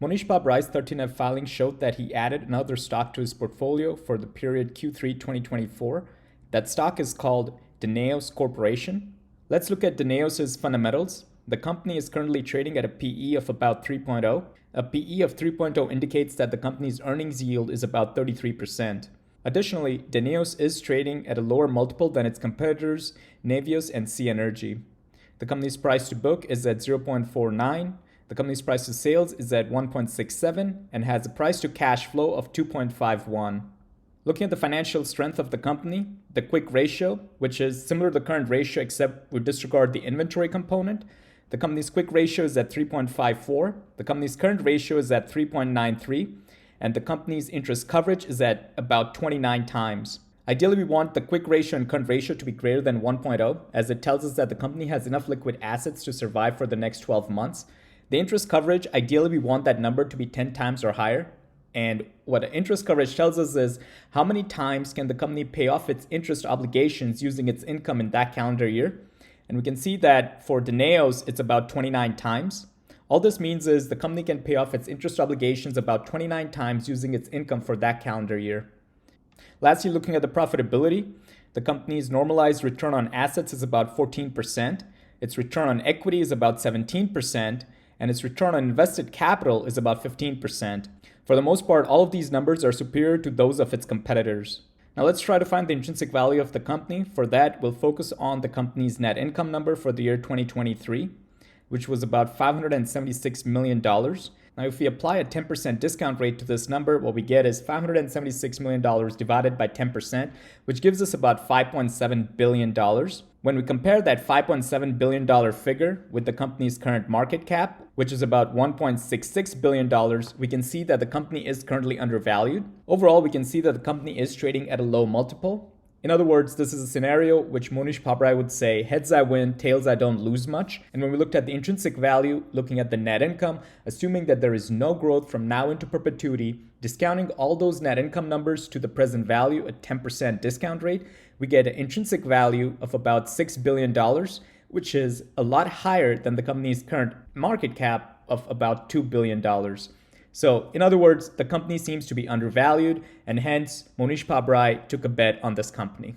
Mohnish Pabrai's 13F filing showed that he added another stock to his portfolio for the period Q3 2024. That stock is called Danaos Corporation. Let's look at Danaos' fundamentals. The company is currently trading at a PE of about 3.0. A PE of 3.0 indicates that the company's earnings yield is about 33%. Additionally, Danaos is trading at a lower multiple than its competitors, Navios and Sea Energy. The company's price to book is at 0.49. The company's price to sales is at 1.67 and has a price to cash flow of 2.51. Looking at the financial strength of the company, the quick ratio, which is similar to the current ratio except we disregard the inventory component, the company's quick ratio is at 3.54. The company's current ratio is at 3.93. And the company's interest coverage is at about 29 times. Ideally, we want the quick ratio and current ratio to be greater than 1.0, as it tells us that the company has enough liquid assets to survive for the next 12 months. The interest coverage, ideally, we want that number to be 10 times or higher. And what interest coverage tells us is how many times can the company pay off its interest obligations using its income in that calendar year. And we can see that for Danaos, it's about 29 times. All this means is the company can pay off its interest obligations about 29 times using its income for that calendar year. Lastly, looking at the profitability, the company's normalized return on assets is about 14%, its return on equity is about 17%, and its return on invested capital is about 15%. For the most part, all of these numbers are superior to those of its competitors. Now let's try to find the intrinsic value of the company. For that, we'll focus on the company's net income number for the year 2023. Which was about $576 million. Now, if we apply a 10% discount rate to this number, what we get is $576 million divided by 10%, which gives us about $5.7 billion. When we compare that $5.7 billion figure with the company's current market cap, which is about $1.66 billion, we can see that the company is currently undervalued. Overall, we can see that the company is trading at a low multiple. In other words, this is a scenario which Mohnish Pabrai would say, heads I win, tails I don't lose much. And when we looked at the intrinsic value, looking at the net income, assuming that there is no growth from now into perpetuity, discounting all those net income numbers to the present value at 10% discount rate, we get an intrinsic value of about $6 billion, which is a lot higher than the company's current market cap of about $2 billion. So, in other words, the company seems to be undervalued, and hence Mohnish Pabrai took a bet on this company.